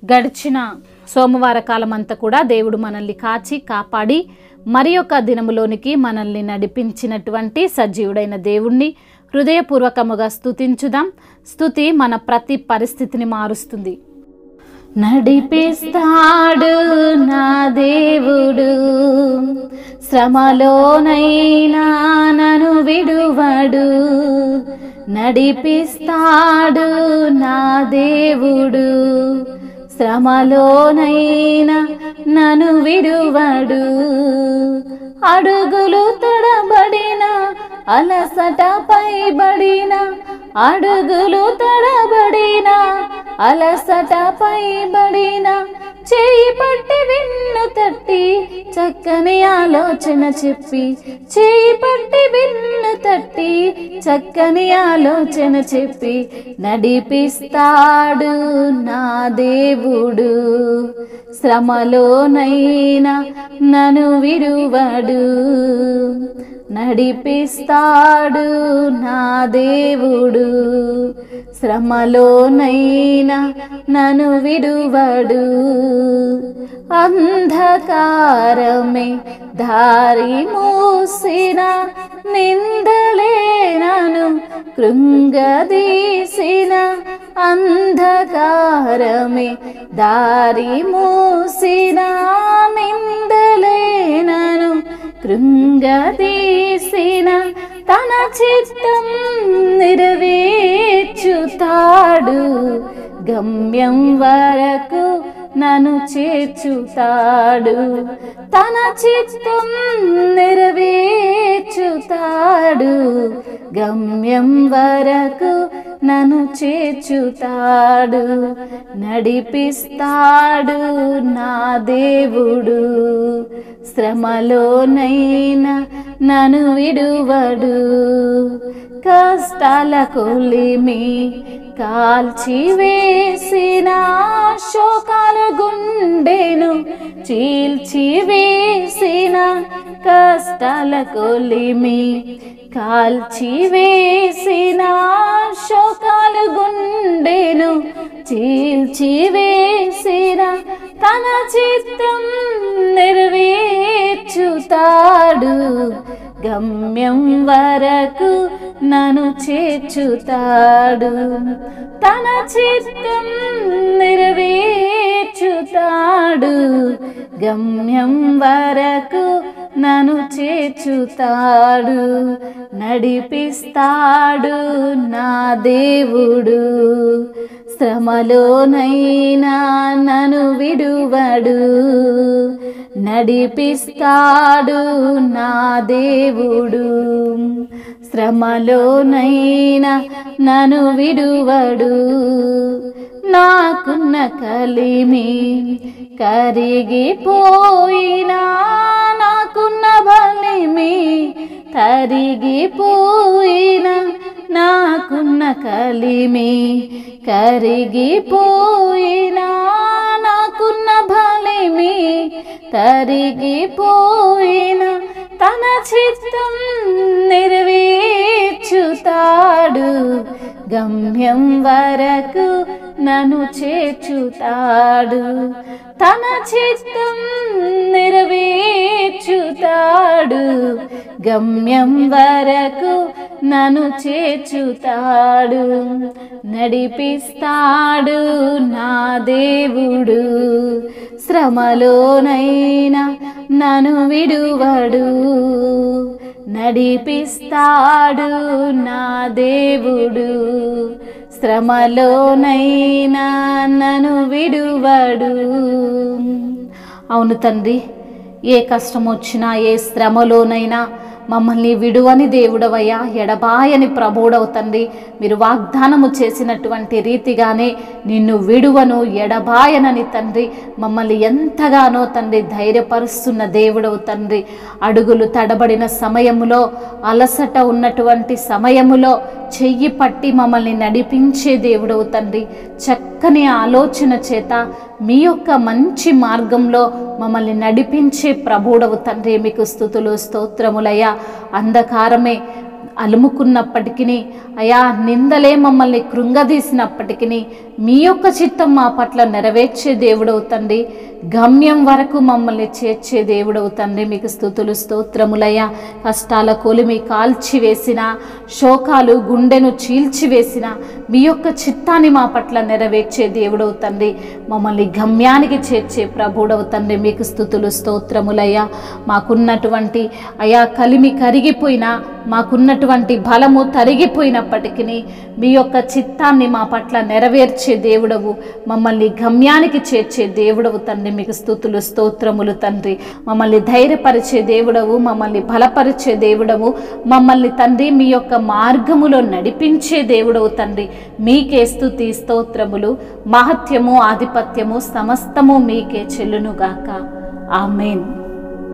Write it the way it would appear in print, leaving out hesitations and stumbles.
గడిచిన సోమవార కాలం అంతా కూడా దేవుడు మనల్ని కాచి కాపాడి మరి యొక్క దినములోనికి మనల్ని నడిపించినటువంటి సజీవుడైన దేవుణ్ణి హృదయపూర్వకముగా స్తుతించుదాం. స్తుతి మన ప్రతి పరిస్థితిని మారుస్తుంది. నడిపిస్తాడు నా దేవుడు, శ్రమలోనైనా నన్ను విడువడు. నడిపిస్తాడు నా దేవుడు, శ్రమలోనైనా నన్ను విడువడు. అడుగులు తడబడిన అలసట పైబడిన, అడుగులు తడబడిన అలసట పైబడిన, చేయి పట్టి విన్ను తట్టి చక్కని ఆలోచన చెప్పి, చేయి పట్టి విన్ను తట్టి చక్కని ఆలోచన చెప్పి, నడిపిస్తాడు నా దేవుడు, శ్రమలోనైనా నన్ను విడువడు. నడిపిస్తాడు నా దేవుడు, శ్రమలోనైనా నన్ను విడువడు. అంధకారమే దారి మూసిన, నిందలే నన్ను కృంగదీసిన, అంధకారమే దారి మూసిన, నిందలే నన్ను కృంగదీసిన, తన చిత్తం నెరవేర్చుతాడు, గమ్యం వరకు నన్ను చేర్చుతాడు. తన చిత్తం నెరవేర్చుతాడు, గమ్యం వరకు నన్ను చేర్చుతాడు. నడిపిస్తాడు నా దేవుడు, శ్రమలోనైనా నన్ను విడువడు. కష్టాల కొలిమి కాల్చివేసిన, శోకాల గుండెను చీల్చివేసిన, కష్టాల కొలిమి కాల్చివేసిన, శోకాల గుండెను చీల్చివేసిన, తన చిత్తం నెరవేర్చుతాడు, గమ్యం వరకు నన్ను చేర్చుతాడు. తన చిత్తం నెరవేర్చుతాడు, గమ్యం వరకు నన్ను చేర్చుతాడు. నడిపిస్తాడు నా దేవుడు, శ్రమలోనైనా నన్ను విడువడు. నడిపిస్తాడు నా దేవుడు, శ్రమలోనైనా నన్ను విడువడు. నాకున్న కలిమి కరిగిపోయినా, నాకున్న బలిమి కరిగిపోయినా, నాకున్న కలిమి కరిగిపోయినా, నాకున్న బలిమి కరిగిపోయినా, తన చిత్తం నెరవేర్చుతాడు, గమ్యం వరకు నన్ను చేర్చుతాడు. తన చిత్తం నెరవేర్చుతాడు, గమ్యం వరకు నన్ను చేర్చుతాడు. నడిపిస్తాడు నా దేవుడు, శ్రమలోనైనా నన్ను విడువడు. నడిపిస్తాడు నా దేవుడు, శ్రమలోనైనా నన్ను విడువడు. అవును తండ్రి, ఏ కష్టం వచ్చినా ఏ శ్రమలోనైనా మమ్మల్ని విడువని దేవుడవయ్యా, ఎడబాయని ప్రభువుడవు తండ్రి. మీరు వాగ్దానము చేసినటువంటి రీతిగానే నిన్ను విడువను ఎడబాయనని తండ్రి మమ్మల్ని ఎంతగానో తండ్రి ధైర్యపరుస్తున్న దేవుడవు తండ్రి. అడుగులు తడబడిన సమయములో, అలసట ఉన్నటువంటి సమయములో చెయ్యి పట్టి మమ్మల్ని నడిపించే దేవుడవు తండ్రి. చక్కని ఆలోచన చేత మీ యొక్క మంచి మార్గంలో మమ్మల్ని నడిపించే ప్రభువుడవు తండ్రి. మీకు స్తుతులు స్తోత్రములయ్యా. అంధకారమే అలుముకున్నప్పటికీ, అయా నిందలే మమ్మల్ని కృంగదీసినప్పటికీ మీ యొక్క చిత్తం మా పట్ల నెరవేర్చే దేవుడవు తండ్రి, గమ్యం వరకు మమ్మల్ని చేర్చే దేవుడవు తండ్రి. మీకు స్తుతులు స్తోత్రములయ్యా. కష్టాల కొలిమి కాల్చివేసిన, శోకాలు గుండెను చీల్చివేసిన మీ యొక్క చిత్తాన్ని మా పట్ల నెరవేర్చే దేవుడవు తండ్రి, మమ్మల్ని గమ్యానికి చేర్చే ప్రభుడవు తండ్రి. మీకు స్తుతులు స్తోత్రములయ్యా. మాకున్నటువంటి అయా కలిమి కరిగిపోయినా, మాకున్నటువంటి బలము తరిగిపోయినప్పటికీ మీ యొక్క చిత్తాన్ని మా పట్ల నెరవేర్చే దేవుడవు, మమ్మల్ని గమ్యానికి చేర్చే దేవుడవు తండ్రి. మీకు స్తుతులు స్తోత్రములు తండ్రి. మమ్మల్ని ధైర్యపరిచే దేవుడవు, మమ్మల్ని బలపరిచే దేవుడవు, మమ్మల్ని తండ్రి మీ యొక్క మార్గములో నడిపించే దేవుడవు తండ్రి. మీకే స్తుతి స్తోత్రములు, మహత్యము ఆధిపత్యము సమస్తము మీకే చెల్లునుగాక. ఆమేన్.